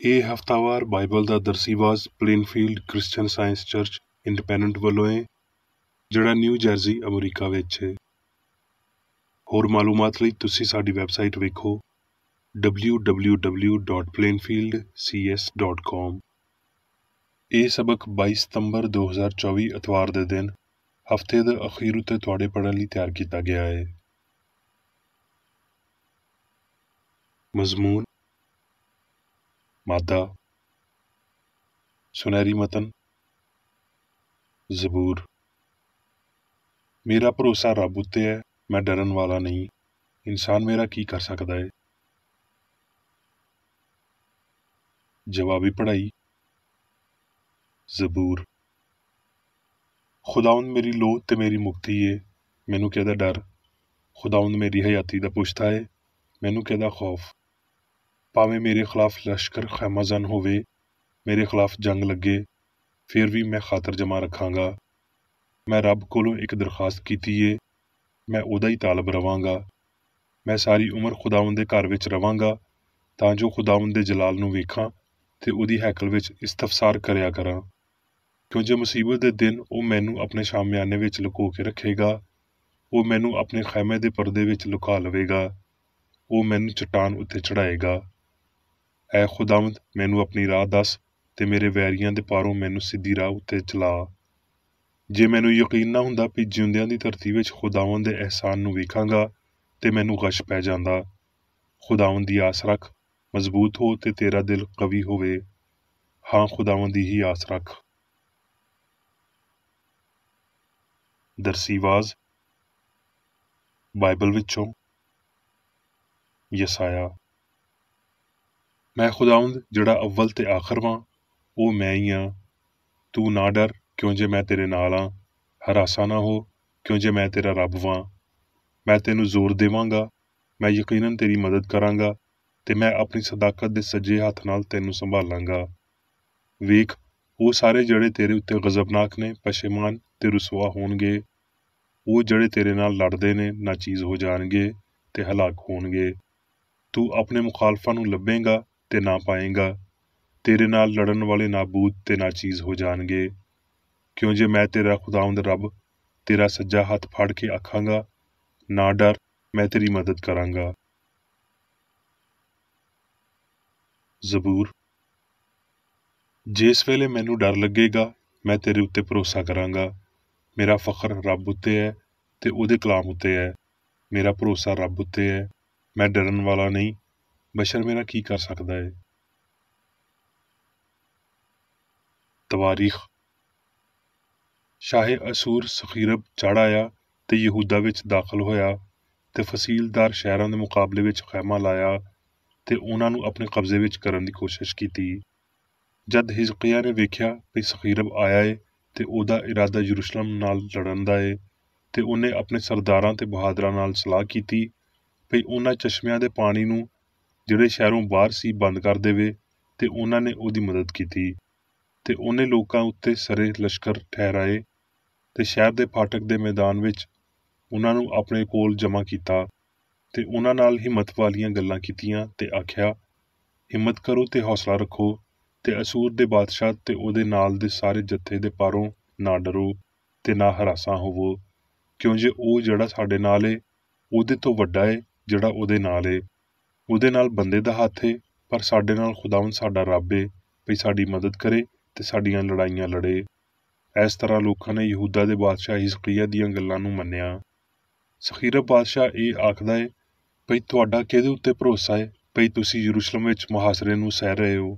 ਇਹ ਹਫ਼ਤਾਵਾਰ ਬਾਈਬਲ ਦਾ ਦਰਸੀਵਾਜ਼ Plainfield Christian Science church independent ਵੱਲੋਂ ਹੈ, ਜਿਹੜਾ ਨਿਊ ਜਰਜ਼ੀ ਅਮਰੀਕਾ ਵਿੱਚ ਹੈ। ਹੋਰ ਮਾਲੂਮਾਤ ਲਈ ਤੁਸੀਂ ਸਾਡੀ ਵੈਬਸਾਈਟ ਵੇਖੋ www.plainfieldcs.com। ਇਹ ਸਬਕ 22 ਸਤੰਬਰ 2024 ਐਤਵਾਰ ਦੇ ਦਿਨ ਹਫ਼ਤੇ ਦੇ ਅਖੀਰ ਉੱਤੇ ਤੁਹਾਡੇ ਪੜ੍ਹਨ ਲਈ ਤਿਆਰ ਕੀਤਾ ਗਿਆ ਹੈ। ਮਜ਼ਮੂਨ, ਮਾਦਾ, ਸੁਨਹਿਰੀ ਮਤਨ, ਜ਼ਬੂਰ। ਮੇਰਾ ਭਰੋਸਾ ਰੱਬ ਉੱਤੇ ਹੈ, ਮੈਂ ਡਰਨ ਵਾਲਾ ਨਹੀਂ। ਇਨਸਾਨ ਮੇਰਾ ਕੀ ਕਰ ਸਕਦਾ ਹੈ? ਜਵਾਬੀ ਪੜ੍ਹਾਈ। ਜ਼ਬੂਰ। ਖੁਦਾਵੰਦ ਮੇਰੀ ਲੋਹ ਤੇ ਮੇਰੀ ਮੁਕਤੀ ਏ, ਮੈਨੂੰ ਕਿਹਦਾ ਡਰ? ਖੁਦਾਵੰਦ ਮੇਰੀ ਹਯਾਤੀ ਦਾ ਪੁਸ਼ਤਾ ਏ, ਮੈਨੂੰ ਕਿਹਦਾ ਖੌਫ? ਭਾਵੇਂ ਮੇਰੇ ਖਿਲਾਫ ਲਸ਼ਕਰ ਖੈਮਾਜ਼ਨ ਹੋਵੇ, ਮੇਰੇ ਖਿਲਾਫ ਜੰਗ ਲੱਗੇ, ਫਿਰ ਵੀ ਮੈਂ ਖਾਤਰ ਜਮਾ ਰੱਖਾਂਗਾ। ਮੈਂ ਰੱਬ ਕੋਲੋਂ ਇੱਕ ਦਰਖਾਸਤ ਕੀਤੀ ਏ, ਮੈਂ ਉਹਦਾ ਹੀ ਤਾਲਬ ਰਵਾਂਗਾ। ਮੈਂ ਸਾਰੀ ਉਮਰ ਖੁਦਾਵੰਦ ਦੇ ਘਰ ਵਿੱਚ ਰਵਾਂਗਾ, ਤਾਂ ਜੋ ਖੁਦਾਵੰਦ ਦੇ ਜਲਾਲ ਨੂੰ ਵੇਖਾਂ ਤੇ ਉਹਦੀ ਹੈਕਲ ਵਿੱਚ ਇਸਤਫਸਾਰ ਕਰਿਆ ਕਰਾਂ। ਕਿਉਂ ਜੇ ਮੁਸੀਬਤ ਦੇ ਦਿਨ ਉਹ ਮੈਨੂੰ ਆਪਣੇ ਸ਼ਾਮਿਆਨੇ ਵਿੱਚ ਲੁਕੋ ਕੇ ਰੱਖੇਗਾ, ਉਹ ਮੈਨੂੰ ਆਪਣੇ ਖੈਮੇ ਦੇ ਪਰਦੇ ਵਿੱਚ ਲੁਕਾ ਲਵੇਗਾ, ਉਹ ਮੈਨੂੰ ਚਟਾਨ ਉੱਤੇ ਚੜ੍ਹਾਏਗਾ। ਐ ਖੁਦਾਵੰਦ, ਮੈਨੂੰ ਆਪਣੀ ਰਾਹ ਦੱਸ ਤੇ ਮੇਰੇ ਵੈਰੀਆਂ ਦੇ ਪਾਰੋਂ ਮੈਨੂੰ ਸਿੱਧੀ ਰਾਹ ਉੱਤੇ ਚਲਾ। ਜੇ ਮੈਨੂੰ ਯਕੀਨ ਨਾ ਹੁੰਦਾ ਵੀ ਜਿਉਂਦਿਆਂ ਦੀ ਧਰਤੀ ਵਿੱਚ ਖੁਦਾਵੰਦ ਦੇ ਅਹਿਸਾਨ ਨੂੰ ਵੇਖਾਂਗਾ ਤੇ ਮੈਨੂੰ ਗਸ਼ ਪੈ ਜਾਂਦਾ। ਖੁਦਾਵੰਦ ਦੀ ਆਸ ਰੱਖ, ਮਜ਼ਬੂਤ ਹੋ ਤੇ ਤੇਰਾ ਦਿਲ ਕਵੀ ਹੋਵੇ। ਹਾਂ, ਖੁਦਾਵੰਦ ਦੀ ਹੀ ਆਸ ਰੱਖ। ਦਰਸੀਵਾਜ਼ ਬਾਈਬਲ ਵਿੱਚੋਂ ਯਸਾਇਆ। ਮੈਂ ਖੁਦਾਵੰਦ ਜਿਹੜਾ ਅਵਲ ਤੇ ਆਖਰ ਵਾਂ, ਉਹ ਮੈਂ ਹੀ ਹਾਂ। ਤੂੰ ਨਾ ਡਰ, ਕਿਉਂ ਜੇ ਮੈਂ ਤੇਰੇ ਨਾਲ ਹਾਂ। ਹਰਾਸਾ ਨਾ ਹੋ, ਕਿਉਂ ਜੇ ਮੈਂ ਤੇਰਾ ਰੱਬ ਵਾਂ। ਮੈਂ ਤੈਨੂੰ ਜ਼ੋਰ ਦੇਵਾਂਗਾ, ਮੈਂ ਯਕੀਨਨ ਤੇਰੀ ਮਦਦ ਕਰਾਂਗਾ ਤੇ ਮੈਂ ਆਪਣੀ ਸਦਾਕਤ ਦੇ ਸੱਜੇ ਹੱਥ ਨਾਲ ਤੈਨੂੰ ਸੰਭਾਲਾਂਗਾ। ਵੇਖ, ਉਹ ਸਾਰੇ ਜਿਹੜੇ ਤੇਰੇ ਉੱਤੇ ਗਜ਼ਬਨਾਕ ਨੇ ਪਸ਼ੇਮਾਨ ਤੇ ਰੁਸਵਾ ਹੋਣਗੇ। ਉਹ ਜਿਹੜੇ ਤੇਰੇ ਨਾਲ ਲੜਦੇ ਨੇ ਨਾਚੀਜ਼ ਹੋ ਜਾਣਗੇ ਤੇ ਹਲਾਕ ਹੋਣਗੇ। ਤੂੰ ਆਪਣੇ ਮੁਖਾਲਫਾਂ ਨੂੰ ਲੱਭੇਂਗਾ ਤੇ ਨਾ ਪਾਏਂਗਾ। ਤੇਰੇ ਨਾਲ ਲੜਨ ਵਾਲੇ ਨਾਬੂਦ ਤੇ ਨਾਚੀਜ਼ ਹੋ ਜਾਣਗੇ। ਕਿਉਂ ਜੇ ਮੈਂ ਤੇਰਾ ਖੁਦਾਵੰਦ ਰੱਬ ਤੇਰਾ ਸੱਜਾ ਹੱਥ ਫੜ ਕੇ ਆਖਾਂਗਾ, ਨਾ ਡਰ, ਮੈਂ ਤੇਰੀ ਮਦਦ ਕਰਾਂਗਾ। ਜ਼ਬੂਰ। ਜਿਸ ਵੇਲੇ ਮੈਨੂੰ ਡਰ ਲੱਗੇਗਾ, ਮੈਂ ਤੇਰੇ ਉੱਤੇ ਭਰੋਸਾ ਕਰਾਂਗਾ। ਮੇਰਾ ਫਖਰ ਰੱਬ ਉੱਤੇ ਹੈ ਤੇ ਉਹਦੇ ਕਲਾਮ ਉੱਤੇ ਹੈ। ਮੇਰਾ ਭਰੋਸਾ ਰੱਬ ਉੱਤੇ ਹੈ, ਮੈਂ ਡਰਨ ਵਾਲਾ ਨਹੀਂ। ਬਸ਼ਰ ਮੇਰਾ ਕੀ ਕਰ ਸਕਦਾ ਹੈ? ਤਵਾਰੀਖ। ਸ਼ਾਹੇ ਅਸੂਰ ਸਖੀਰਬ ਚੜ੍ਹ ਆਇਆ ਤੇ ਯਹੂਦਾ ਵਿੱਚ ਦਾਖਲ ਹੋਇਆ ਤੇ ਫਸੀਲਦਾਰ ਸ਼ਹਿਰਾਂ ਦੇ ਮੁਕਾਬਲੇ ਵਿੱਚ ਖੈਮਾ ਲਾਇਆ ਤੇ ਉਹਨਾਂ ਨੂੰ ਆਪਣੇ ਕਬਜ਼ੇ ਵਿੱਚ ਕਰਨ ਦੀ ਕੋਸ਼ਿਸ਼ ਕੀਤੀ। ਜਦ ਹਿਜ਼ਕੀਆ ਨੇ ਵੇਖਿਆ ਵੀ ਸਖੀਰਬ ਆਇਆ ਏ ਤੇ ਉਹਦਾ ਇਰਾਦਾ ਯਰੂਸ਼ਲਮ ਨਾਲ ਲੜਨ ਦਾ ਏ, ਤੇ ਉਹਨੇ ਆਪਣੇ ਸਰਦਾਰਾਂ ਤੇ ਬਹਾਦਰਾਂ ਨਾਲ ਸਲਾਹ ਕੀਤੀ ਵੀ ਉਹਨਾਂ ਚਸ਼ਮਿਆਂ ਦੇ ਪਾਣੀ ਨੂੰ ਜਿਹੜੇ ਸ਼ਹਿਰੋਂ ਬਾਹਰ ਸੀ ਬੰਦ ਕਰ ਦੇਵੇ, ਤੇ ਉਹਨਾਂ ਨੇ ਉਹਦੀ ਮਦਦ ਕੀਤੀ। ਤੇ ਉਹਨੇ ਲੋਕਾਂ ਉੱਤੇ ਸਰੇ ਲਸ਼ਕਰ ਠਹਿਰਾਏ ਤੇ ਸ਼ਹਿਰ ਦੇ ਫਾਟਕ ਦੇ ਮੈਦਾਨ ਵਿੱਚ ਉਹਨਾਂ ਨੂੰ ਆਪਣੇ ਕੋਲ ਜਮ੍ਹਾਂ ਕੀਤਾ ਤੇ ਉਹਨਾਂ ਨਾਲ ਹਿੰਮਤ ਵਾਲੀਆਂ ਗੱਲਾਂ ਕੀਤੀਆਂ ਤੇ ਆਖਿਆ, ਹਿੰਮਤ ਕਰੋ ਤੇ ਹੌਸਲਾ ਰੱਖੋ ਤੇ ਅਸੂਰ ਦੇ ਬਾਦਸ਼ਾਹ ਤੇ ਉਹਦੇ ਨਾਲ ਦੇ ਸਾਰੇ ਜੱਥੇ ਦੇ ਪਾਰੋਂ ਨਾ ਡਰੋ ਤੇ ਨਾ ਹਰਾਸਾਂ ਹੋਵੋ। ਕਿਉਂ ਜੇ ਉਹ ਜਿਹੜਾ ਸਾਡੇ ਨਾਲ ਏ, ਉਹਦੇ ਤੋਂ ਵੱਡਾ ਏ ਜਿਹੜਾ ਉਹਦੇ ਨਾਲ ਏ। ਉਹਦੇ ਨਾਲ ਬੰਦੇ ਦਾ ਹੱਥ ਏ, ਪਰ ਸਾਡੇ ਨਾਲ ਖੁਦਾਵੰਦ ਸਾਡਾ ਰੱਬ ਏ ਵੀ ਸਾਡੀ ਮਦਦ ਕਰੇ ਤੇ ਸਾਡੀਆਂ ਲੜਾਈਆਂ ਲੜੇ। ਇਸ ਤਰ੍ਹਾਂ ਲੋਕਾਂ ਨੇ ਯਹੂਦਾ ਦੇ ਬਾਦਸ਼ਾਹ ਹਿਜ਼ਕੀਆ ਦੀਆਂ ਗੱਲਾਂ ਨੂੰ ਮੰਨਿਆ। ਸਖੀਰਬ ਬਾਦਸ਼ਾਹ ਇਹ ਆਖਦਾ ਏ ਭਈ ਤੁਹਾਡਾ ਕਿਹਦੇ ਉੱਤੇ ਭਰੋਸਾ ਏ ਭਈ ਤੁਸੀਂ ਯਰੂਸ਼ਲਮ ਵਿੱਚ ਮੁਹਾਸਰੇ ਨੂੰ ਸਹਿ ਰਹੇ ਹੋ?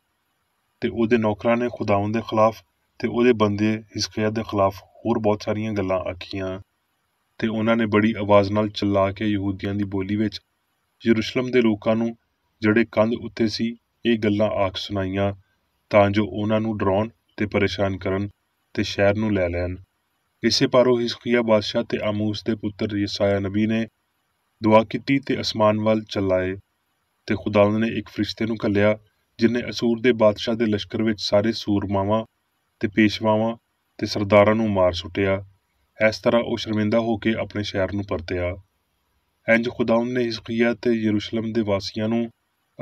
ਤੇ ਉਹਦੇ ਨੌਕਰਾਂ ਨੇ ਖੁਦਾਵੰਦ ਦੇ ਖਿਲਾਫ ਤੇ ਉਹਦੇ ਬੰਦੇ ਹਿਜ਼ਕੀਆ ਦੇ ਖਿਲਾਫ ਹੋਰ ਬਹੁਤ ਸਾਰੀਆਂ ਗੱਲਾਂ ਆਖੀਆਂ ਤੇ ਉਹਨਾਂ ਨੇ ਬੜੀ ਆਵਾਜ਼ ਨਾਲ ਚਿল্ਲਾ ਕੇ ਯਹੂਦੀਆਂ ਦੀ ਬੋਲੀ ਵਿੱਚ ਯਰੂਸ਼ਲਮ ਦੇ ਲੋਕਾਂ ਨੂੰ ਜਿਹੜੇ ਕੰਧ ਉੱਤੇ ਸੀ ਇਹ ਗੱਲਾਂ ਆਖ ਸੁਣਾਈਆਂ, ਤਾਂ ਜੋ ਉਹਨਾਂ ਨੂੰ ਡਰਾਉਣ ਤੇ ਪਰੇਸ਼ਾਨ ਕਰਨ ਤੇ ਸ਼ਹਿਰ ਨੂੰ ਲੈ ਲੈਣ। ਇਸੇ ਪਾਰੋਂ ਹਿਜ਼ਕੀਆ ਬਾਦਸ਼ਾਹ ਤੇ ਆਮੂਸ ਦੇ ਪੁੱਤਰ ਯਸਾਇਆ ਨਬੀ ਨੇ ਦੁਆ ਕੀਤੀ ਤੇ ਅਸਮਾਨ ਵੱਲ ਚੱਲਾਏ ਤੇ ਖੁਦਾਵੰਦ ਨੇ ਇੱਕ ਫਰਿਸ਼ਤੇ ਨੂੰ ਘੱਲਿਆ ਜਿਹਨੇ ਅਸੂਰ ਦੇ ਬਾਦਸ਼ਾਹ ਦੇ ਲਸ਼ਕਰ ਵਿੱਚ ਸਾਰੇ ਸੂਰਮਾਵਾਂ ਤੇ ਪੇਸ਼ਵਾਵਾਂ ਤੇ ਸਰਦਾਰਾਂ ਨੂੰ ਮਾਰ ਸੁੱਟਿਆ। ਇਸ ਤਰ੍ਹਾਂ ਉਹ ਸ਼ਰਮਿੰਦਾ ਹੋ ਕੇ ਆਪਣੇ ਸ਼ਹਿਰ ਨੂੰ ਪਰਤਿਆ। ਇੰਜ ਖੁਦਾਵੰਦ ਨੇ ਹਿਜ਼ਕੀਆ ਤੇ ਯਰੂਸ਼ਲਮ ਦੇ ਵਾਸੀਆਂ ਨੂੰ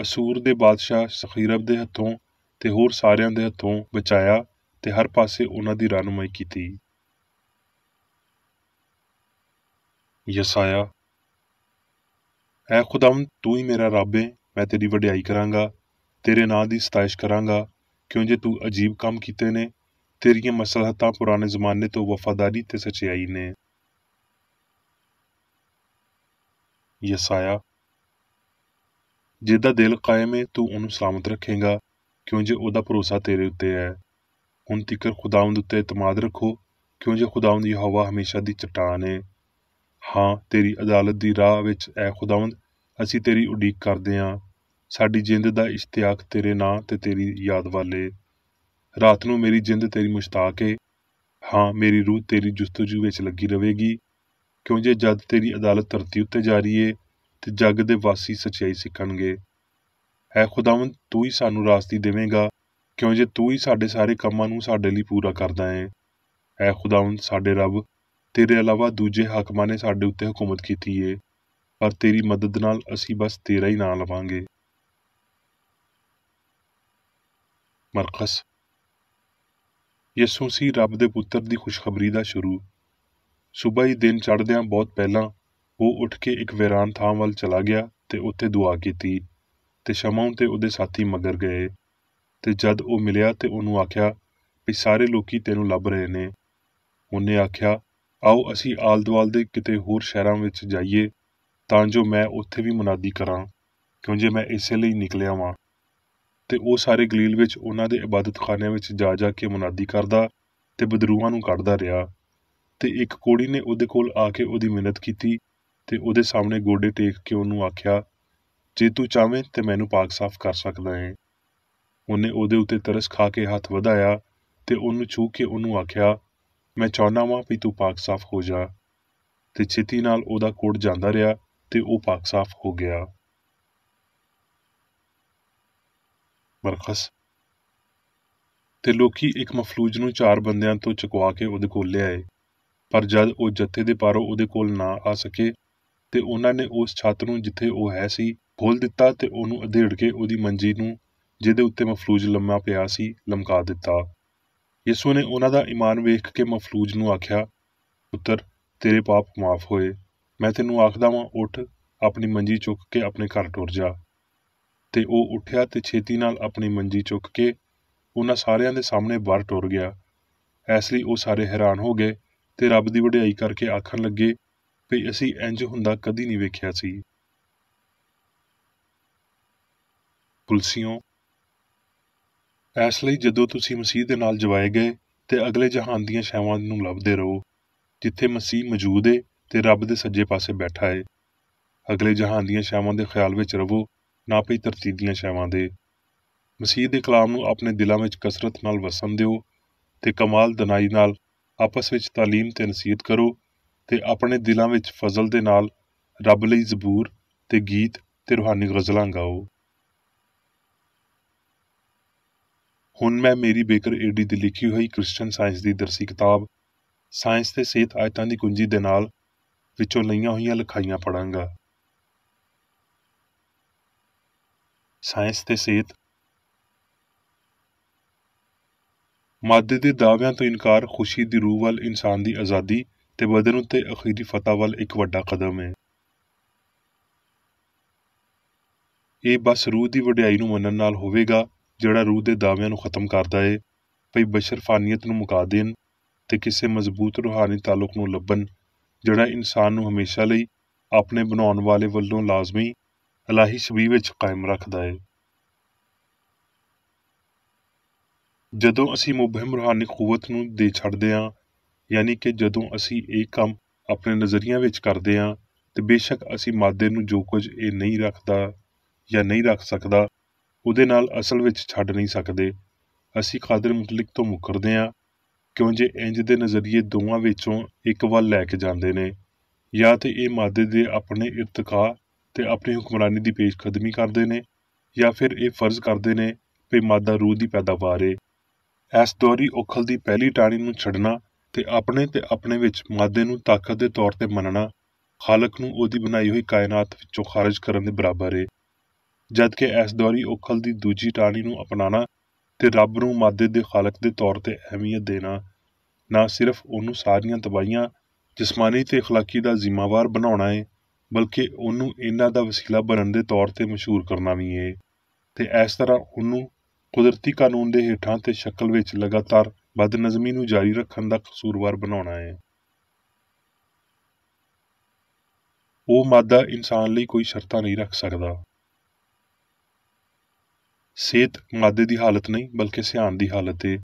ਅਸੂਰ ਦੇ ਬਾਦਸ਼ਾਹ ਸਖੀਰਬ ਦੇ ਹੱਥੋਂ ਤੇ ਹੋਰ ਸਾਰਿਆਂ ਦੇ ਹੱਥੋਂ ਬਚਾਇਆ ਤੇ ਹਰ ਪਾਸੇ ਉਹਨਾਂ ਦੀ ਰਹਿਨੁਮਾਈ ਕੀਤੀ। ਯਸਾਇਆ। ਐ ਖੁਦਾਵੰਦ, ਤੂੰ ਹੀ ਮੇਰਾ ਰੱਬ ਏ, ਮੈਂ ਤੇਰੀ ਵਡਿਆਈ ਕਰਾਂਗਾ, ਤੇਰੇ ਨਾਂ ਦੀ ਸਤਾਇਸ਼ ਕਰਾਂਗਾ, ਕਿਉਂ ਜੇ ਤੂੰ ਅਜੀਬ ਕੰਮ ਕੀਤੇ ਨੇ, ਤੇਰੀਆਂ ਮਸਲਹਤਾਂ ਪੁਰਾਣੇ ਜ਼ਮਾਨੇ ਤੋਂ ਵਫਾਦਾਰੀ ਤੇ ਸਚਾਈ ਨੇ। ਯਸਾਇਆ। ਜਿਹਦਾ ਦਿਲ ਕਾਇਮ ਏ, ਤੂੰ ਉਹਨੂੰ ਸਲਾਮਤ ਰੱਖੇਗਾ, ਕਿਉਂ ਜੇ ਉਹਦਾ ਭਰੋਸਾ ਤੇਰੇ ਉੱਤੇ ਹੈ। ਹੁਣ ਤੀਕਰ ਖੁਦਾਵੰਦ ਉੱਤੇ ਇਤਮਾਦ ਰੱਖੋ, ਕਿਉਂ ਜੇ ਖੁਦਾਵੰਦ ਯਹੋਵਾ ਹਮੇਸ਼ਾ ਦੀ ਚਟਾਨ ਏ। ਹਾਂ, ਤੇਰੀ ਅਦਾਲਤ ਦੀ ਰਾਹ ਵਿੱਚ ਐ ਖੁਦਾਵੰਦ ਅਸੀਂ ਤੇਰੀ ਉਡੀਕ ਕਰਦੇ ਹਾਂ। ਸਾਡੀ ਜਿੰਦ ਦਾ ਇਸ਼ਤਿਆਕ ਤੇਰੇ ਨਾਂ ਤੇ ਤੇਰੀ ਯਾਦ ਵਾਲੇ। ਰਾਤ ਨੂੰ ਮੇਰੀ ਜਿੰਦ ਤੇਰੀ ਮੁਸ਼ਤਾਕ ਏ। ਹਾਂ, ਮੇਰੀ ਰੂਹ ਤੇਰੀ ਜੁਸਤਜੂ ਵਿੱਚ ਲੱਗੀ ਰਵੇਗੀ, ਕਿਉਂ ਜੇ ਜਦ ਤੇਰੀ ਅਦਾਲਤ ਧਰਤੀ ਉੱਤੇ ਜਾਰੀ ਏ ਤੇ ਜੱਗ ਦੇ ਵਾਸੀ ਸੱਚਾਈ ਸਿੱਖਣਗੇ। ਐ ਖੁਦਾਵੰਦ, ਤੂੰ ਹੀ ਸਾਨੂੰ ਰਾਸਤੀ ਦੇਵੇਂਗਾ, ਕਿਉਂ ਜੇ ਤੂੰ ਹੀ ਸਾਡੇ ਸਾਰੇ ਕੰਮਾਂ ਨੂੰ ਸਾਡੇ ਲਈ ਪੂਰਾ ਕਰਦਾ ਏ। ਐ ਖੁਦਾਵੰਦ ਸਾਡੇ ਰੱਬ, ਤੇਰੇ ਇਲਾਵਾ ਦੂਜੇ ਹਾਕਮਾਂ ਨੇ ਸਾਡੇ ਉੱਤੇ ਹਕੂਮਤ ਕੀਤੀ ਏ, ਪਰ ਤੇਰੀ ਮਦਦ ਨਾਲ ਅਸੀਂ ਬਸ ਤੇਰਾ ਹੀ ਨਾਂ ਲਵਾਂਗੇ। ਮਰਕਸ। ਯਿਸੂ ਮਸੀਹ ਰੱਬ ਦੇ ਪੁੱਤਰ ਦੀ ਖੁਸ਼ਖਬਰੀ ਦਾ ਸ਼ੁਰੂ। ਸੁਬਹ ਹੀ ਦਿਨ ਚੜ੍ਹਦਿਆਂ ਬਹੁਤ ਪਹਿਲਾਂ ਉਹ ਉੱਠ ਕੇ ਇੱਕ ਵੀਰਾਨ ਥਾਂ ਵੱਲ ਚਲਾ ਗਿਆ ਤੇ ਉੱਥੇ ਦੁਆ ਕੀਤੀ, ਤੇ ਸ਼ਮਊਨ ਤੇ ਉਹਦੇ ਸਾਥੀ ਮਗਰ ਗਏ। ਤੇ ਜਦ ਉਹ ਮਿਲਿਆ ਤੇ ਉਹਨੂੰ ਆਖਿਆ ਵੀ ਸਾਰੇ ਲੋਕੀ ਤੈਨੂੰ ਲੱਭ ਰਹੇ ਨੇ। ਉਹਨੇ ਆਖਿਆ, ਆਓ ਅਸੀਂ ਆਲ ਦੁਆਲ ਦੇ ਕਿਤੇ ਹੋਰ ਸ਼ਹਿਰਾਂ ਵਿੱਚ ਜਾਈਏ, ਤਾਂ ਜੋ ਮੈਂ ਉੱਥੇ ਵੀ ਮੁਨਾਦੀ ਕਰਾਂ, ਕਿਉਂ ਜੇ ਮੈਂ ਇਸੇ ਲਈ ਨਿਕਲਿਆ ਵਾਂ। ਤੇ ਉਹ ਸਾਰੇ ਗਲੀਲ ਵਿੱਚ ਉਹਨਾਂ ਦੇ ਇਬਾਦਤਖਾਨਿਆਂ ਵਿੱਚ ਜਾ ਜਾ ਕੇ ਮੁਨਾਦੀ ਕਰਦਾ ਤੇ ਬਦਰੂਆਂ ਨੂੰ ਕੱਢਦਾ ਰਿਹਾ। ਤੇ ਇੱਕ ਕੋੜੀ ਨੇ ਉਹਦੇ ਕੋਲ ਆ ਕੇ ਉਹਦੀ ਮਿੰਨਤ ਕੀਤੀ ਤੇ ਉਹਦੇ ਸਾਹਮਣੇ ਗੋਡੇ ਟੇਕ ਕੇ ਉਹਨੂੰ ਆਖਿਆ, ਜੇ ਤੂੰ ਚਾਹਵੇਂ ਤੇ ਮੈਨੂੰ ਪਾਕ ਸਾਫ਼ ਕਰ ਸਕਦਾ ਏ। ਉਹਨੇ ਉਹਦੇ ਉੱਤੇ ਤਰਸ ਖਾ ਕੇ ਹੱਥ ਵਧਾਇਆ ਤੇ ਉਹਨੂੰ ਛੂਹ ਕੇ ਉਹਨੂੰ ਆਖਿਆ, ਮੈਂ ਚਾਹੁੰਦਾ ਵਾਂ ਵੀ ਤੂੰ ਪਾਕ ਸਾਫ਼ ਹੋ ਜਾ। ਤੇ ਛੇਤੀ ਨਾਲ ਉਹਦਾ ਕੋੜ ਜਾਂਦਾ ਰਿਹਾ ਤੇ ਉਹ ਪਾਕ ਸਾਫ਼ ਹੋ ਗਿਆ। ਮਰਕਸ। ਤੇ ਲੋਕੀ ਇੱਕ ਮਫਲੂਜ ਨੂੰ 4 ਬੰਦਿਆਂ ਤੋਂ ਚੁਕਵਾ ਕੇ ਉਹਦੇ ਕੋਲ ਲਿਆਏ, ਪਰ ਜਦ ਉਹ ਜੱਥੇ ਦੇ ਪਾਰੋਂ ਉਹਦੇ ਕੋਲ ਨਾ ਆ ਸਕੇ ਤੇ ਉਹਨਾਂ ਨੇ ਉਸ ਛੱਤ ਨੂੰ ਜਿੱਥੇ ਉਹ ਹੈ ਸੀ ਖੋਲ ਦਿੱਤਾ ਤੇ ਉਹਨੂੰ ਅਧੇੜ ਕੇ ਉਹਦੀ ਮੰਜੀ ਨੂੰ, ਜਿਹਦੇ ਉੱਤੇ ਮਫਲੂਜ ਲੰਮਾ ਪਿਆ ਸੀ, ਲਮਕਾ ਦਿੱਤਾ। ਯਿਸੂ ਨੇ ਉਹਨਾਂ ਦਾ ਈਮਾਨ ਵੇਖ ਕੇ ਮਫਲੂਜ ਨੂੰ ਆਖਿਆ, ਪੁੱਤਰ, ਤੇਰੇ ਪਾਪ ਮਾਫ਼ ਹੋਏ। ਮੈਂ ਤੈਨੂੰ ਆਖਦਾ ਵਾਂ, ਉੱਠ, ਆਪਣੀ ਮੰਜੀ ਚੁੱਕ ਕੇ ਆਪਣੇ ਘਰ ਟੁਰ ਜਾ। ਤੇ ਉਹ ਉੱਠਿਆ ਤੇ ਛੇਤੀ ਨਾਲ ਆਪਣੀ ਮੰਜੀ ਚੁੱਕ ਕੇ ਉਹਨਾਂ ਸਾਰਿਆਂ ਦੇ ਸਾਹਮਣੇ ਬਾਹਰ ਟੁਰ ਗਿਆ। ਇਸ ਲਈ ਉਹ ਸਾਰੇ ਹੈਰਾਨ ਹੋ ਗਏ ਤੇ ਰੱਬ ਦੀ ਵਡਿਆਈ ਕਰਕੇ ਆਖਣ ਲੱਗੇ ਵੀ ਅਸੀਂ ਇੰਜ ਹੁੰਦਾ ਕਦੀ ਨਹੀਂ ਵੇਖਿਆ ਸੀ। ਪੁਲਸੀਓ। ਇਸ ਲਈ ਜਦੋਂ ਤੁਸੀਂ ਮਸੀਹ ਦੇ ਨਾਲ ਜਵਾਏ ਗਏ ਤੇ ਅਗਲੇ ਜਹਾਨ ਦੀਆਂ ਛਾਵਾਂ ਨੂੰ ਲੱਭਦੇ ਰਹੋ, ਜਿੱਥੇ ਮਸੀਹ ਮੌਜੂਦ ਏ ਤੇ ਰੱਬ ਦੇ ਸੱਜੇ ਪਾਸੇ ਬੈਠਾ ਏ। ਅਗਲੇ ਜਹਾਨ ਦੀਆਂ ਛਾਵਾਂ ਦੇ ਖਿਆਲ ਵਿੱਚ ਰਵੋ, ਨਾ ਪਈ ਧਰਤੀ ਦੀਆਂ ਛਾਵਾਂ ਦੇ। ਮਸੀਹ ਦੇ ਕਲਾਮ ਨੂੰ ਆਪਣੇ ਦਿਲਾਂ ਵਿੱਚ ਕਸਰਤ ਨਾਲ ਵਸਣ ਦਿਓ ਤੇ ਕਮਾਲ ਦਨਾਈ ਨਾਲ ਆਪਸ ਵਿੱਚ ਤਾਲੀਮ ਤੇ ਨਸੀਹਤ ਕਰੋ ਤੇ ਆਪਣੇ ਦਿਲਾਂ ਵਿੱਚ ਫਜ਼ਲ ਦੇ ਨਾਲ ਰੱਬ ਲਈ ਜ਼ਬੂਰ ਤੇ ਗੀਤ ਤੇ ਰੂਹਾਨੀ ਗ਼ਜ਼ਲਾਂ ਗਾਓ। ਹੁਣ ਮੈਂ ਮੇਰੀ ਬੇਕਰ ਏਡੀ ਦੀ ਲਿਖੀ ਹੋਈ ਕ੍ਰਿਸਚਨ ਸਾਇੰਸ ਦੀ ਦਰਸੀ ਕਿਤਾਬ ਸਾਇੰਸ ਤੇ ਸਿਹਤ ਆਇਤਾਂ ਦੀ ਕੁੰਜੀ ਦੇ ਨਾਲ ਵਿੱਚੋਂ ਲਈਆਂ ਹੋਈਆਂ ਲਿਖਾਈਆਂ ਪੜ੍ਹਾਂਗਾ। ਸਾਇੰਸ ਤੇ ਸਿਹਤ। ਮਾਦੇ ਦੇ ਦਾਅਵਿਆਂ ਤੋਂ ਇਨਕਾਰ ਖੁਸ਼ੀ ਦੀ ਰੂਹ ਵੱਲ ਇਨਸਾਨ ਦੀ ਆਜ਼ਾਦੀ ਤੇ ਬਦਨ ਉੱਤੇ ਅਖੀਰੀ ਫਤਹ ਵੱਲ ਇੱਕ ਵੱਡਾ ਕਦਮ ਹੈ। ਇਹ ਬਸ ਰੂਹ ਦੀ ਵਡਿਆਈ ਨੂੰ ਮੰਨਣ ਨਾਲ ਹੋਵੇਗਾ, ਜਿਹੜਾ ਰੂਹ ਦੇ ਦਾਅਵਿਆਂ ਨੂੰ ਖਤਮ ਕਰਦਾ ਏ, ਭਈ ਬਸ਼ਰ ਫਾਨੀਅਤ ਨੂੰ ਮੁਕਾ ਦੇਣ ਤੇ ਕਿਸੇ ਮਜ਼ਬੂਤ ਰੂਹਾਨੀ ਤਾਲੁਕ ਨੂੰ ਲੱਭਣ, ਜਿਹੜਾ ਇਨਸਾਨ ਨੂੰ ਹਮੇਸ਼ਾ ਲਈ ਆਪਣੇ ਬਣਾਉਣ ਵਾਲੇ ਵੱਲੋਂ ਲਾਜ਼ਮੀ ਇਲਾਹੀ ਛਵੀ ਵਿੱਚ ਕਾਇਮ ਰੱਖਦਾ ਏ। ਜਦੋਂ ਅਸੀਂ ਮੁਬਹਿਮ ਰੂਹਾਨੀ ਕੂਵਤ ਨੂੰ ਦੇ ਛੱਡਦੇ ਹਾਂ, ਯਾਨੀ ਕਿ ਜਦੋਂ ਅਸੀਂ ਇਹ ਕੰਮ ਆਪਣੇ ਨਜ਼ਰੀਆਂ ਵਿੱਚ ਕਰਦੇ ਹਾਂ, ਤੇ ਬੇਸ਼ੱਕ ਅਸੀਂ ਮਾਦੇ ਨੂੰ ਜੋ ਕੁਝ ਇਹ ਨਹੀਂ ਰੱਖਦਾ ਜਾਂ ਨਹੀਂ ਰੱਖ ਸਕਦਾ, ਉਹਦੇ ਨਾਲ ਅਸਲ ਵਿੱਚ ਛੱਡ ਨਹੀਂ ਸਕਦੇ। ਅਸੀਂ ਕਾਦਰ ਮੁਤਲਿਕ ਤੋਂ ਮੁੱਕਰਦੇ ਹਾਂ, ਕਿਉਂ ਜੇ ਇੰਜ ਦੇ ਨਜ਼ਰੀਏ ਦੋਵਾਂ ਵਿੱਚੋਂ ਇੱਕ ਵੱਲ ਲੈ ਕੇ ਜਾਂਦੇ ਨੇ। ਜਾਂ ਤੇ ਇਹ ਮਾਦੇ ਦੇ ਆਪਣੇ ਇਰਤਕਾ ਤੇ ਆਪਣੀ ਹੁਕਮਰਾਨੀ ਦੀ ਪੇਸ਼ਕਦਮੀ ਕਰਦੇ ਨੇ, ਜਾਂ ਫਿਰ ਇਹ ਫਰਜ਼ ਕਰਦੇ ਨੇ ਵੀ ਮਾਦਾ ਰੂਹ ਦੀ ਪੈਦਾਵਾਰ ਏ। ਇਸ ਦੌਰੀ ਉਖਲ ਦੀ ਪਹਿਲੀ ਟਾਹਣੀ ਨੂੰ ਛੱਡਣਾ ਤੇ ਆਪਣੇ ਵਿੱਚ ਮਾਦੇ ਨੂੰ ਤਾਕਤ ਦੇ ਤੌਰ ਤੇ ਮੰਨਣਾ ਖਾਲਕ ਨੂੰ ਉਹਦੀ ਬਣਾਈ ਹੋਈ ਕਾਇਨਾਤ ਵਿੱਚੋਂ ਖਾਰਜ ਕਰਨ ਦੇ ਬਰਾਬਰ ਏ, ਜਦ ਕਿ ਇਸ ਦੌਰੀ ਉਖਲ ਦੀ ਦੂਜੀ ਟਾਹਣੀ ਨੂੰ ਅਪਣਾਉਣਾ ਤੇ ਰੱਬ ਨੂੰ ਮਾਦੇ ਦੇ ਖਾਲਕ ਦੇ ਤੌਰ ਤੇ ਅਹਿਮੀਅਤ ਦੇਣਾ ਨਾ ਸਿਰਫ ਉਹਨੂੰ ਸਾਰੀਆਂ ਤਬਾਹੀਆਂ ਜਿਸਮਾਨੀ ਤੇ ਅਖਲਾਕੀ ਦਾ ਜ਼ਿੰਮੇਵਾਰ ਬਣਾਉਣਾ ਹੈ, ਬਲਕਿ ਉਹਨੂੰ ਇਹਨਾਂ ਦਾ ਵਸੀਲਾ ਬਣਨ ਦੇ ਤੌਰ ਤੇ ਮਸ਼ਹੂਰ ਕਰਨਾ ਵੀ ਹੈ ਤੇ ਇਸ ਤਰ੍ਹਾਂ ਉਹਨੂੰ ਕੁਦਰਤੀ ਕਾਨੂੰਨ ਦੇ ਹੇਠਾਂ ਤੇ ਸ਼ਕਲ ਵਿੱਚ ਲਗਾਤਾਰ ਬਦਨਜ਼ਮੀ ਨੂੰ ਜਾਰੀ ਰੱਖਣ ਦਾ ਕਸੂਰਵਾਰ ਬਣਾਉਣਾ ਹੈ। ਉਹ ਮਾਦਾ ਇਨਸਾਨ ਲਈ ਕੋਈ ਸ਼ਰਤਾਂ ਨਹੀਂ ਰੱਖ ਸਕਦਾ। ਸਿਹਤ ਮਾਦੇ ਦੀ ਹਾਲਤ ਨਹੀਂ ਬਲਕਿ ਸਿਆਣ ਦੀ ਹਾਲਤ ਹੈ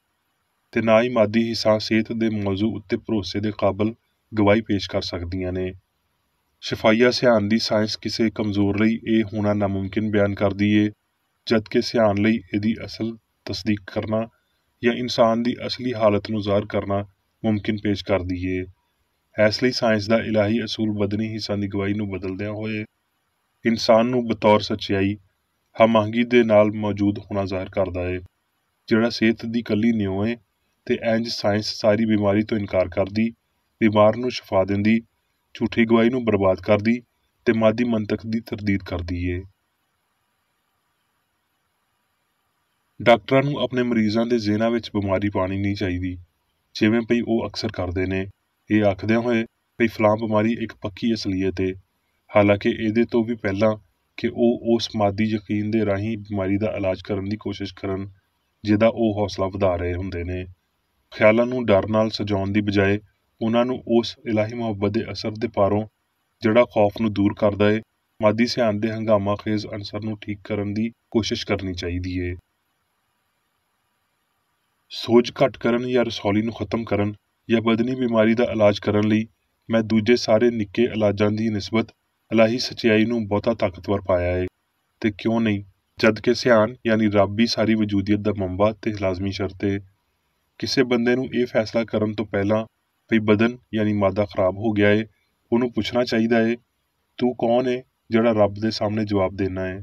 ਤੇ ਨਾ ਹੀ ਮਾਦੀ ਹਿੱਸਾ ਸਿਹਤ ਦੇ ਮੌਜੂ ਉੱਤੇ ਭਰੋਸੇ ਦੇ ਕਾਬਲ ਗਵਾਹੀ ਪੇਸ਼ ਕਰ ਸਕਦੀਆਂ ਨੇ। ਸ਼ਫਾਈਆ ਸਿਆਣ ਦੀ ਸਾਇੰਸ ਕਿਸੇ ਕਮਜ਼ੋਰ ਲਈ ਇਹ ਹੋਣਾ ਨਾਮੁਮਕਿਨ ਬਿਆਨ ਕਰਦੀ ਏ, ਜਦਕਿ ਸਿਆਣ ਲਈ ਇਹਦੀ ਅਸਲ ਤਸਦੀਕ ਕਰਨਾ ਜਾਂ ਇਨਸਾਨ ਦੀ ਅਸਲੀ ਹਾਲਤ ਨੂੰ ਜ਼ਾਹਰ ਕਰਨਾ ਮੁਮਕਿਨ ਪੇਸ਼ ਕਰਦੀ ਏ। ਇਸ ਲਈ ਸਾਇੰਸ ਦਾ ਇਲਾਹੀ ਅਸੂਲ ਬਦਨੀ ਹਿੱਸਾਂ ਦੀ ਗਵਾਹੀ ਨੂੰ ਬਦਲਦਿਆਂ ਹੋਏ ਇਨਸਾਨ ਨੂੰ ਬਤੌਰ ਸੱਚਾਈ ਹਮਾਹੰਗੀ ਦੇ ਨਾਲ ਮੌਜੂਦ ਹੋਣਾ ਜ਼ਾਹਰ ਕਰਦਾ ਏ, ਜਿਹੜਾ ਸਿਹਤ ਦੀ ਇਕੱਲੀ ਨਿਉ ਏ ਤੇ ਇੰਜ ਸਾਇੰਸ ਸਾਰੀ ਬਿਮਾਰੀ ਤੋਂ ਇਨਕਾਰ ਕਰਦੀ, ਬਿਮਾਰ ਨੂੰ ਸ਼ਫਾ ਦਿੰਦੀ, ਝੂਠੀ ਗਵਾਹੀ ਨੂੰ ਬਰਬਾਦ ਕਰਦੀ ਤੇ ਮਾਦੀ ਮੰਤਕ ਦੀ ਤਰਦੀਦ ਕਰਦੀ ਏ। ਡਾਕਟਰਾਂ ਨੂੰ ਆਪਣੇ ਮਰੀਜ਼ਾਂ ਦੇ ਜ਼ਿਹਨਾਂ ਵਿੱਚ ਬਿਮਾਰੀ ਪਾਣੀ ਨਹੀਂ ਚਾਹੀਦੀ, ਜਿਵੇਂ ਭਈ ਉਹ ਅਕਸਰ ਕਰਦੇ ਨੇ, ਇਹ ਆਖਦਿਆਂ ਹੋਏ ਭਈ ਫਲਾਂ ਬਿਮਾਰੀ ਇੱਕ ਪੱਕੀ ਅਸਲੀਅਤ ਏ, ਹਾਲਾਂਕਿ ਇਹਦੇ ਤੋਂ ਵੀ ਪਹਿਲਾਂ ਕਿ ਉਹ ਉਸ ਮਾਦੀ ਯਕੀਨ ਦੇ ਰਾਹੀਂ ਬਿਮਾਰੀ ਦਾ ਇਲਾਜ ਕਰਨ ਦੀ ਕੋਸ਼ਿਸ਼ ਕਰਨ ਜਿਹਦਾ ਉਹ ਹੌਸਲਾ ਵਧਾ ਰਹੇ ਹੁੰਦੇ ਨੇ। ਖਿਆਲਾਂ ਨੂੰ ਡਰ ਨਾਲ ਸਜਾਉਣ ਦੀ ਬਜਾਏ ਉਹਨਾਂ ਨੂੰ ਉਸ ਇਲਾਹੀ ਮੁਹੱਬਤ ਦੇ ਅਸਰ ਦੇ ਪਾਰੋਂ ਜਿਹੜਾ ਖੌਫ ਨੂੰ ਦੂਰ ਕਰਦਾ ਏ, ਮਾਦੀ ਸਿਆਣ ਦੇ ਹੰਗਾਮਾ ਖੇਜ਼ ਅਨਸਰ ਨੂੰ ਠੀਕ ਕਰਨ ਦੀ ਕੋਸ਼ਿਸ਼ ਕਰਨੀ ਚਾਹੀਦੀ ਏ। ਸੋਜ ਘੱਟ ਕਰਨ ਜਾਂ ਰਸੌਲੀ ਨੂੰ ਖਤਮ ਕਰਨ ਜਾਂ ਬਦਨੀ ਬਿਮਾਰੀ ਦਾ ਇਲਾਜ ਕਰਨ ਲਈ ਮੈਂ ਦੂਜੇ ਸਾਰੇ ਨਿੱਕੇ ਇਲਾਜਾਂ ਦੀ ਨਿਸਬਤ ਇਲਾਹੀ ਸੱਚਾਈ ਨੂੰ ਬਹੁਤਾ ਤਾਕਤਵਰ ਪਾਇਆ ਏ ਤੇ ਕਿਉਂ ਨਹੀਂ, ਜਦ ਕਿ ਸਿਆਣ ਯਾਨੀ ਰੱਬ ਹੀ ਸਾਰੀ ਵਜੂਦੀਅਤ ਦਾ ਮੰਬਾ ਤੇ ਲਾਜ਼ਮੀ ਸ਼ਰਤ ਏ। ਕਿਸੇ ਬੰਦੇ ਨੂੰ ਇਹ ਫੈਸਲਾ ਕਰਨ ਤੋਂ ਪਹਿਲਾਂ ਭਈ ਬਦਨ ਯਾਨੀ ਮਾਦਾ ਖਰਾਬ ਹੋ ਗਿਆ ਏ, ਉਹਨੂੰ ਪੁੱਛਣਾ ਚਾਹੀਦਾ ਏ, ਤੂੰ ਕੌਣ ਏ ਜਿਹੜਾ ਰੱਬ ਦੇ ਸਾਹਮਣੇ ਜਵਾਬ ਦੇਣਾ ਏ।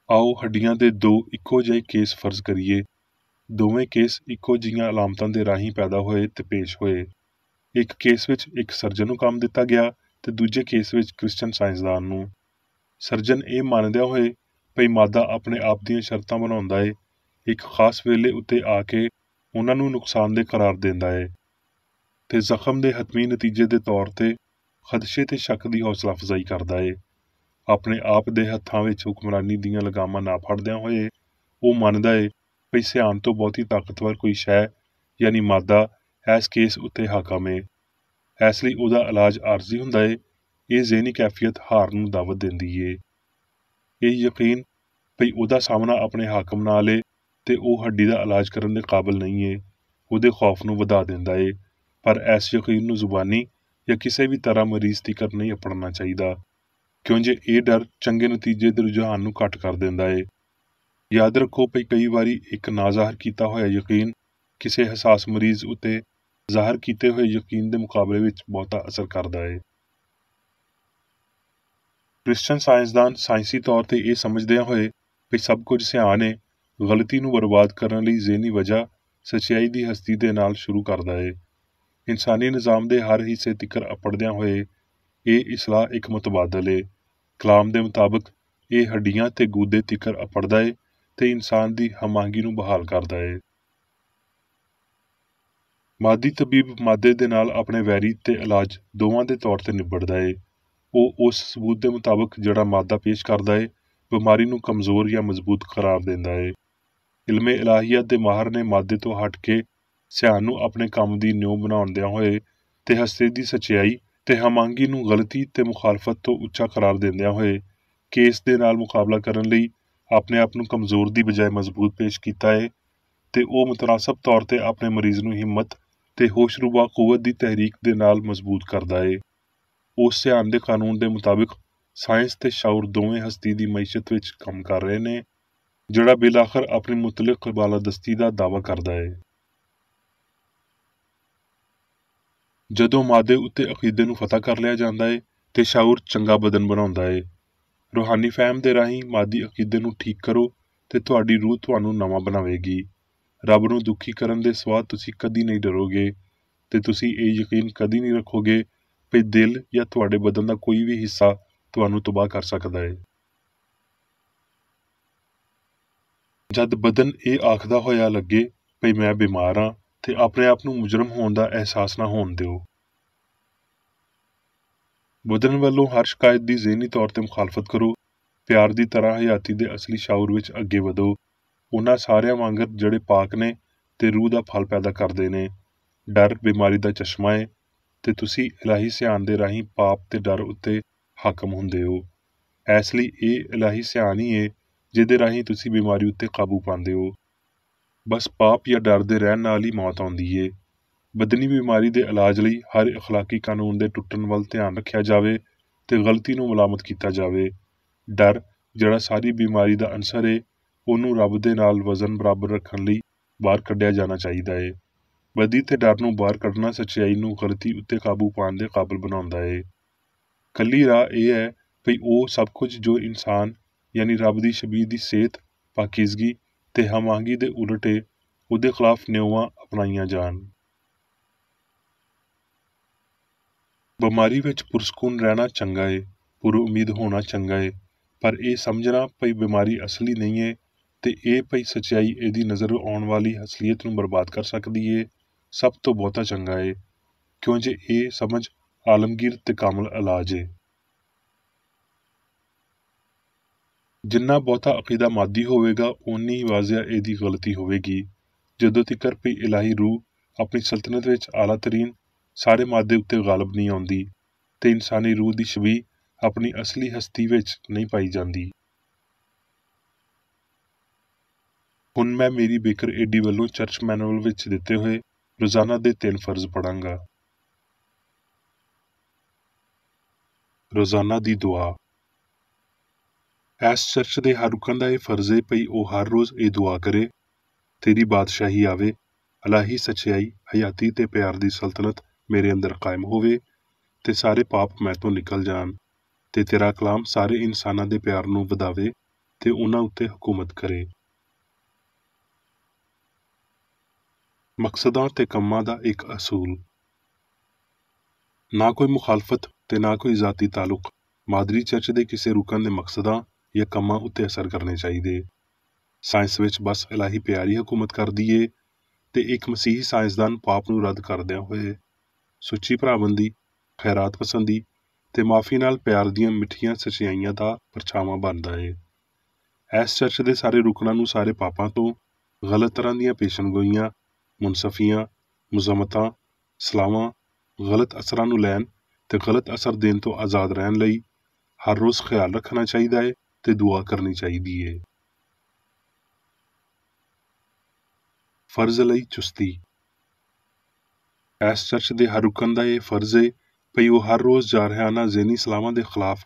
ਆਓ ਹੱਡੀਆਂ ਦੇ ਦੋ ਇੱਕੋ ਜਿਹੇ ਕੇਸ ਫਰਜ਼ ਕਰੀਏ। ਦੋਵੇਂ ਕੇਸ ਇੱਕੋ ਜਿਹੀਆਂ ਅਲਾਮਤਾਂ ਦੇ ਰਾਹੀਂ ਪੈਦਾ ਹੋਏ ਤੇ ਪੇਸ਼ ਹੋਏ। ਇੱਕ ਕੇਸ ਵਿੱਚ ਇੱਕ ਸਰਜਨ ਨੂੰ ਕੰਮ ਦਿੱਤਾ ਗਿਆ ਤੇ ਦੂਜੇ ਕੇਸ ਵਿੱਚ ਕ੍ਰਿਸਚਨ ਸਾਇੰਸਦਾਨ ਨੂੰ। ਸਰਜਨ ਇਹ ਮੰਨਦਿਆਂ ਹੋਏ ਭਈ ਮਾਦਾ ਆਪਣੇ ਆਪ ਦੀਆਂ ਸ਼ਰਤਾਂ ਬਣਾਉਂਦਾ ਏ, ਇੱਕ ਖਾਸ ਵੇਲੇ ਉੱਤੇ ਆ ਕੇ ਉਹਨਾਂ ਨੂੰ ਨੁਕਸਾਨਦੇਹ ਕਰਾਰ ਦਿੰਦਾ ਏ ਤੇ ਜ਼ਖਮ ਦੇ ਹਤਮੀ ਨਤੀਜੇ ਦੇ ਤੌਰ ਤੇ ਖਦਸ਼ੇ ਤੇ ਸ਼ੱਕ ਦੀ ਹੌਸਲਾ ਅਫਜ਼ਾਈ ਕਰਦਾ ਏ। ਆਪਣੇ ਆਪ ਦੇ ਹੱਥਾਂ ਵਿੱਚ ਹੁਕਮਰਾਨੀ ਦੀਆਂ ਲਗਾਮਾਂ ਨਾ ਫੜਦਿਆਂ ਹੋਏ ਉਹ ਮੰਨਦਾ ਏ ਭਈ ਸਿਆਣ ਤੋਂ ਬਹੁਤੀ ਤਾਕਤਵਰ ਕੋਈ ਸ਼ੈ ਯਾਨੀ ਮਾਦਾ ਇਸ ਕੇਸ ਉੱਤੇ ਹਾਕਮ ਏ। ਇਸ ਲਈ ਉਹਦਾ ਇਲਾਜ ਆਰਜ਼ੀ ਹੁੰਦਾ ਏ। ਇਹ ਜ਼ਿਹਨੀ ਕੈਫੀਅਤ ਹਾਰ ਨੂੰ ਦਾਵਤ ਦਿੰਦੀ ਏ। ਇਹ ਯਕੀਨ ਭਈ ਉਹਦਾ ਸਾਹਮਣਾ ਆਪਣੇ ਹਾਕਮ ਨਾਲ ਏ ਤੇ ਉਹ ਹੱਡੀ ਦਾ ਇਲਾਜ ਕਰਨ ਦੇ ਕਾਬਲ ਨਹੀਂ ਏ, ਉਹਦੇ ਖੌਫ ਨੂੰ ਵਧਾ ਦਿੰਦਾ ਏ। ਪਰ ਇਸ ਯਕੀਨ ਨੂੰ ਜ਼ੁਬਾਨੀ ਜਾਂ ਕਿਸੇ ਵੀ ਤਰ੍ਹਾਂ ਮਰੀਜ਼ ਤੀਕਰ ਨਹੀਂ ਅਪਣਾਉਣਾ ਚਾਹੀਦਾ, ਕਿਉਂਜੇ ਇਹ ਡਰ ਚੰਗੇ ਨਤੀਜੇ ਦੇ ਰੁਝਾਨ ਨੂੰ ਘੱਟ ਕਰ ਦਿੰਦਾ ਏ। ਯਾਦ ਰੱਖੋ ਭਈ ਕਈ ਵਾਰੀ ਇੱਕ ਨਾ ਜ਼ਾਹਰ ਕੀਤਾ ਹੋਇਆ ਯਕੀਨ ਕਿਸੇ ਹਸਾਸ ਮਰੀਜ਼ ਉੱਤੇ ਜ਼ਾਹਰ ਕੀਤੇ ਹੋਏ ਯਕੀਨ ਦੇ ਮੁਕਾਬਲੇ ਵਿੱਚ ਬਹੁਤਾ ਅਸਰ ਕਰਦਾ ਏ। ਕ੍ਰਿਸਚਨ ਸਾਇੰਸਦਾਨ ਸਾਇੰਸੀ ਤੌਰ ਤੇ ਇਹ ਸਮਝਦਿਆਂ ਹੋਏ ਭਈ ਸਭ ਕੁਝ ਸਿਆਣ ਏ, ਗਲਤੀ ਨੂੰ ਬਰਬਾਦ ਕਰਨ ਲਈ ਜ਼ਿਹਨੀ ਵਜ੍ਹਾ ਸੱਚਾਈ ਦੀ ਹਸਤੀ ਦੇ ਨਾਲ ਸ਼ੁਰੂ ਕਰਦਾ ਏ। ਇਨਸਾਨੀ ਨਿਜ਼ਾਮ ਦੇ ਹਰ ਹਿੱਸੇ ਤਿੱਕਰ ਅਪੜਦਿਆਂ ਹੋਏ ਇਹ ਇਸਲਾਹ ਇੱਕ ਮੁਤਬਾਦਲ ਏ। ਕਲਾਮ ਦੇ ਮੁਤਾਬਕ ਇਹ ਹੱਡੀਆਂ ਤੇ ਗੂਦੇ ਤਿੱਕਰ ਅਪੜਦਾ ਏ ਤੇ ਇਨਸਾਨ ਦੀ ਹਮਾਹੰਗੀ ਨੂੰ ਬਹਾਲ ਕਰਦਾ ਏ। ਮਾਦੀ ਤਬੀਬ ਮਾਦੇ ਦੇ ਨਾਲ ਆਪਣੇ ਵੈਰੀ ਤੇ ਇਲਾਜ ਦੋਵਾਂ ਦੇ ਤੌਰ ਤੇ ਨਿਬੜਦਾ ਏ। ਉਹ ਉਸ ਸਬੂਤ ਦੇ ਮੁਤਾਬਕ ਜਿਹੜਾ ਮਾਦਾ ਪੇਸ਼ ਕਰਦਾ ਏ ਬਿਮਾਰੀ ਨੂੰ ਕਮਜ਼ੋਰ ਜਾਂ ਮਜ਼ਬੂਤ ਕਰਾਰ ਦਿੰਦਾ ਏ। ਇਲਮੇ ਇਲਾਹੀਅਤ ਦੇ ਮਾਹਰ ਨੇ ਮਾਦੇ ਤੋਂ ਹਟ ਕੇ ਸਿਆਣ ਨੂੰ ਆਪਣੇ ਕੰਮ ਦੀ ਨਿਉ ਬਣਾਉਂਦਿਆਂ ਹੋਏ ਤੇ ਹਸਤੇ ਦੀ ਸੱਚਾਈ ਤੇ ਹਮਾਹੰਗੀ ਨੂੰ ਗਲਤੀ ਤੇ ਮੁਖਾਲਫਤ ਤੋਂ ਉੱਚਾ ਕਰਾਰ ਦਿੰਦਿਆਂ ਹੋਏ ਕੇਸ ਦੇ ਨਾਲ ਮੁਕਾਬਲਾ ਕਰਨ ਲਈ ਆਪਣੇ ਆਪ ਨੂੰ ਕਮਜ਼ੋਰ ਦੀ ਬਜਾਏ ਮਜ਼ਬੂਤ ਪੇਸ਼ ਕੀਤਾ ਏ ਤੇ ਉਹ ਮੁਤਨਾਸਬ ਤੌਰ ਤੇ ਆਪਣੇ ਮਰੀਜ਼ ਨੂੰ ਹਿੰਮਤ ਤੇ ਹੋਸ਼ਰੂਬਾ ਕੂਵਤ ਦੀ ਤਹਿਰੀਕ ਦੇ ਨਾਲ ਮਜ਼ਬੂਤ ਕਰਦਾ ਏ। ਉਸ ਸਿਆਣ ਦੇ ਕਾਨੂੰਨ ਦੇ ਮੁਤਾਬਕ ਸਾਇੰਸ ਤੇ ਸ਼ਾਉਰ ਦੋਵੇਂ ਹਸਤੀ ਦੀ ਮਈਸ਼ਤ ਵਿੱਚ ਕੰਮ ਕਰ ਰਹੇ ਨੇ, ਜਿਹੜਾ ਬਿਲਾਖਰ ਆਪਣੀ ਮੁਤਲਕ ਬਾਲਾਦਸਤੀ ਦਾ ਦਾਅਵਾ ਕਰਦਾ ਏ। ਜਦੋਂ ਮਾਦੇ ਉੱਤੇ ਅਕੀਦੇ ਨੂੰ ਫਤਹ ਕਰ ਲਿਆ ਜਾਂਦਾ ਏ ਤੇ ਸ਼ਾਉਰ ਚੰਗਾ ਬਦਨ ਬਣਾਉਂਦਾ ਏ। ਰੂਹਾਨੀ ਫਹਿਮ ਦੇ ਰਾਹੀਂ ਮਾਦੀ ਅਕੀਦੇ ਨੂੰ ਠੀਕ ਕਰੋ ਤੇ ਤੁਹਾਡੀ ਰੂਹ ਤੁਹਾਨੂੰ ਨਵਾਂ ਬਣਾਵੇਗੀ। ਰੱਬ ਨੂੰ ਦੁਖੀ ਕਰਨ ਦੇ ਸਵਾਦ ਤੁਸੀਂ ਕਦੀ ਨਹੀਂ ਡਰੋਗੇ ਤੇ ਤੁਸੀਂ ਇਹ ਯਕੀਨ ਕਦੀ ਨਹੀਂ ਰੱਖੋਗੇ ਭਈ ਦਿਲ ਜਾਂ ਤੁਹਾਡੇ ਬਦਨ ਦਾ ਕੋਈ ਵੀ ਹਿੱਸਾ ਤੁਹਾਨੂੰ ਤਬਾਹ ਕਰ ਸਕਦਾ ਏ। ਜਦ ਬਦਨ ਇਹ ਆਖਦਾ ਹੋਇਆ ਲੱਗੇ ਭਈ ਮੈਂ ਬਿਮਾਰ ਹਾਂ ਤੇ ਆਪਣੇ ਆਪ ਨੂੰ ਮੁਜਰਮ ਹੋਣ ਦਾ ਅਹਿਸਾਸ ਨਾ ਹੋਣ ਦਿਓ। ਬਦਨ ਵੱਲੋਂ ਹਰ ਸ਼ਿਕਾਇਤ ਦੀ ਜ਼ਿਹਨੀ ਤੌਰ ਤੇ ਮੁਖਾਲਫਤ ਕਰੋ। ਪਿਆਰ ਦੀ ਤਰ੍ਹਾਂ ਹਯਾਤੀ ਦੇ ਅਸਲੀ ਸ਼ਾਊਰ ਵਿੱਚ ਅੱਗੇ ਵਧੋ। ਉਹਨਾਂ ਸਾਰਿਆਂ ਵਾਂਗਰ ਜਿਹੜੇ ਪਾਕ ਨੇ ਤੇ ਰੂਹ ਦਾ ਫਲ ਪੈਦਾ ਕਰਦੇ ਨੇ। ਡਰ ਬਿਮਾਰੀ ਦਾ ਚਸ਼ਮਾ ਏ ਤੇ ਤੁਸੀਂ ਇਲਾਹੀ ਸਿਆਣ ਦੇ ਰਾਹੀਂ ਪਾਪ ਤੇ ਡਰ ਉੱਤੇ ਹਾਕਮ ਹੁੰਦੇ ਹੋ। ਇਸ ਲਈ ਇਹ ਇਲਾਹੀ ਸਿਆਣ ਹੀ ਏ ਜਿਹਦੇ ਰਾਹੀਂ ਤੁਸੀਂ ਬਿਮਾਰੀ ਉੱਤੇ ਕਾਬੂ ਪਾਉਂਦੇ ਹੋ। ਬਸ ਪਾਪ ਜਾਂ ਡਰ ਦੇ ਰਹਿਣ ਨਾਲ ਹੀ ਮੌਤ ਆਉਂਦੀ ਏ। ਬਦਨੀ ਬਿਮਾਰੀ ਦੇ ਇਲਾਜ ਲਈ ਹਰ ਅਖਲਾਕੀ ਕਾਨੂੰਨ ਦੇ ਟੁੱਟਣ ਵੱਲ ਧਿਆਨ ਰੱਖਿਆ ਜਾਵੇ ਤੇ ਗਲਤੀ ਨੂੰ ਮਲਾਮਤ ਕੀਤਾ ਜਾਵੇ। ਡਰ ਜਿਹੜਾ ਸਾਰੀ ਬਿਮਾਰੀ ਦਾ ਅਨਸਰ ਏ ਉਹਨੂੰ ਰੱਬ ਦੇ ਨਾਲ ਵਜ਼ਨ ਬਰਾਬਰ ਰੱਖਣ ਲਈ ਬਾਹਰ ਕੱਢਿਆ ਜਾਣਾ ਚਾਹੀਦਾ ਏ। ਬਦੀ ਤੇ ਡਰ ਨੂੰ ਬਾਹਰ ਕੱਢਣਾ ਸੱਚਾਈ ਨੂੰ ਗਲਤੀ ਉੱਤੇ ਕਾਬੂ ਪਾਉਣ ਦੇ ਕਾਬਲ ਬਣਾਉਂਦਾ ਏ। ਕੱਲੀ ਰਾਹ ਇਹ ਹੈ ਭਈ ਉਹ ਸਭ ਕੁਝ ਜੋ ਇਨਸਾਨ ਯਾਨੀ ਰੱਬ ਦੀ ਸ਼ਬੀਹ ਦੀ ਸਿਹਤ ਪਾਕੀਜ਼ਗੀ ਤੇ ਹਮਾਂਗੀ ਦੇ ਉਲਟ ਏ ਉਹਦੇ ਖਿਲਾਫ ਨਿਉਵਾਂ ਅਪਣਾਈਆਂ ਜਾਣ। ਬਿਮਾਰੀ ਵਿੱਚ ਪੁਰਸਕੂਨ ਰਹਿਣਾ ਚੰਗਾ ਏ, ਪੁਰ ਉਮੀਦ ਹੋਣਾ ਚੰਗਾ ਏ, ਪਰ ਇਹ ਸਮਝਣਾ ਭਈ ਬਿਮਾਰੀ ਅਸਲੀ ਨਹੀਂ ਏ ਤੇ ਇਹ ਭਈ ਸੱਚਾਈ ਇਹਦੀ ਨਜ਼ਰ ਆਉਣ ਵਾਲੀ ਅਸਲੀਅਤ ਨੂੰ ਬਰਬਾਦ ਕਰ ਸਕਦੀ ਏ ਸਭ ਤੋਂ ਬਹੁਤਾ ਚੰਗਾ ਏ, ਕਿਉਂ ਜੇ ਇਹ ਸਮਝ ਆਲਮਗੀਰ ਤੇ ਕਾਮਲ ਇਲਾਜ ਏ। ਜਿੰਨਾ ਬਹੁਤਾ ਅਕੀਦਾ ਮਾਦੀ ਹੋਵੇਗਾ ਓਨੀ ਹੀ ਵਾਜ਼ਿਆ ਇਹਦੀ ਗਲਤੀ ਹੋਵੇਗੀ। ਜਦੋਂ ਤੀਕਰ ਭਈ ਇਲਾਹੀ ਰੂਹ ਆਪਣੀ ਸਲਤਨਤ ਵਿੱਚ ਆਲਾ ਤਰੀਨ ਸਾਰੇ ਮਾਦੇ ਉੱਤੇ ਗਾਲਬ ਨਹੀਂ ਆਉਂਦੀ ਤੇ ਇਨਸਾਨੀ ਰੂਹ ਦੀ ਸ਼ਬੀਹ ਆਪਣੀ ਅਸਲੀ ਹਸਤੀ ਵਿੱਚ ਨਹੀਂ ਪਾਈ ਜਾਂਦੀ। ਹੁਣ ਮੈਂ ਮੇਰੀ ਬੇਕਰ ਏਡੀ ਵੱਲੋਂ ਚਰਚ ਮੈਨੂਅਲ ਵਿੱਚ ਦਿੱਤੇ ਹੋਏ ਰੋਜ਼ਾਨਾ ਦੇ 3 ਫਰਜ਼ ਪੜਾਂਗਾ। ਰੋਜ਼ਾਨਾ ਦੀ ਦੁਆ। ਇਸ ਚਰਚ ਦੇ ਹਰ ਰੁਕਨ ਦਾ ਇਹ ਫਰਜ਼ ਏ ਭਈ ਉਹ ਹਰ ਰੋਜ਼ ਇਹ ਦੁਆ ਕਰੇ, ਤੇਰੀ ਬਾਦਸ਼ਾਹੀ ਆਵੇ, ਇਲਾਹੀ ਸੱਚਾਈ ਹਯਾਤੀ ਤੇ ਪਿਆਰ ਦੀ ਸਲਤਨਤ ਮੇਰੇ ਅੰਦਰ ਕਾਇਮ ਹੋਵੇ ਤੇ ਸਾਰੇ ਪਾਪ ਮੈਂ ਤੋਂ ਨਿਕਲ ਜਾਣ ਤੇ ਤੇਰਾ ਕਲਾਮ ਸਾਰੇ ਇਨਸਾਨਾਂ ਦੇ ਪਿਆਰ ਨੂੰ ਵਧਾਵੇ ਤੇ ਉਹਨਾਂ ਉੱਤੇ ਹਕੂਮਤ ਕਰੇ। ਮਕਸਦਾਂ ਤੇ ਕੰਮਾਂ ਦਾ ਇੱਕ ਅਸੂਲ। ਨਾ ਕੋਈ ਮੁਖਾਲਫਤ ਤੇ ਨਾ ਕੋਈ ਜ਼ਾਤੀ ਤਾਲੁਕ ਮਾਦਰੀ ਚਰਚ ਦੇ ਕਿਸੇ ਰੁਕਨ ਦੇ ਮਕਸਦਾਂ ਜਾਂ ਕੰਮਾਂ ਉੱਤੇ ਅਸਰ ਕਰਨੇ ਚਾਹੀਦੇ। ਸਾਇੰਸ ਵਿੱਚ ਬਸ ਇਲਾਹੀ ਪਿਆਰੀ ਹਕੂਮਤ ਕਰਦੀ ਏ ਤੇ ਇੱਕ ਮਸੀਹੀ ਸਾਇੰਸਦਾਨ ਪਾਪ ਨੂੰ ਰੱਦ ਕਰਦਿਆਂ ਹੋਏ ਸੁੱਚੀ ਭਰਾਬੰਦੀ, ਖੈਰਾਤ ਪਸੰਦੀ ਤੇ ਮਾਫੀ ਨਾਲ ਪਿਆਰ ਦੀਆਂ ਮਿੱਠੀਆਂ ਸਚਾਈਆਂ ਦਾ ਪਰਛਾਵਾਂ ਬਣਦਾ ਏ। ਇਸ ਚਰਚ ਦੇ ਸਾਰੇ ਰੁਕਨਾਂ ਨੂੰ ਸਾਰੇ ਪਾਪਾਂ ਤੋਂ, ਗਲਤ ਤਰ੍ਹਾਂ ਦੀਆਂ ਪੇਸ਼ਨਗੋਈਆਂ, ਮੁਨਸਫੀਆਂ, ਮੁਜ਼ਮਤਾਂ, ਸਲਾਵਾਂ, ਗਲਤ ਅਸਰਾਂ ਨੂੰ ਲੈਣ ਤੇ ਗਲਤ ਅਸਰ ਦੇਣ ਤੋਂ ਆਜ਼ਾਦ ਰਹਿਣ ਲਈ ਹਰ ਰੋਜ਼ ਖਿਆਲ ਰੱਖਣਾ ਚਾਹੀਦਾ ਏ ਤੇ ਦੁਆ ਕਰਨੀ ਚਾਹੀਦੀ ਏ। ਫਰਜ਼ ਲਈ ਚੁਸਤੀ। ਇਸ ਚਰਚ ਦੇ ਹਰ ਰੁਕਨ ਦਾ ਇਹ ਫਰਜ਼ ਏ ਭਈ ਉਹ ਹਰ ਰੋਜ਼ ਜਾਰਹਾਨਾ ਜ਼ਹਿਨੀ ਸਲਾਵਾਂ ਦੇ ਖਿਲਾਫ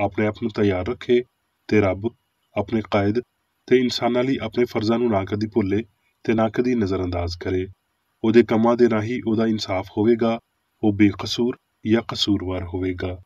ਆਪਣੇ ਆਪ ਨੂੰ ਤਿਆਰ ਰੱਖੇ ਤੇ ਰੱਬ, ਆਪਣੇ ਕਾਇਦ ਤੇ ਇਨਸਾਨਾਂ ਲਈ ਆਪਣੇ ਫਰਜ਼ਾਂ ਨੂੰ ਨਾ ਕਦੀ ਭੁੱਲੇ ਤੇ ਨਾ ਕਦੀ ਨਜ਼ਰਅੰਦਾਜ਼ ਕਰੇ। ਉਹਦੇ ਕੰਮਾਂ ਦੇ ਰਾਹੀਂ ਉਹਦਾ ਇਨਸਾਫ ਹੋਵੇਗਾ, ਉਹ ਬੇਕਸੂਰ ਜਾਂ ਕਸੂਰਵਾਰ ਹੋਵੇਗਾ।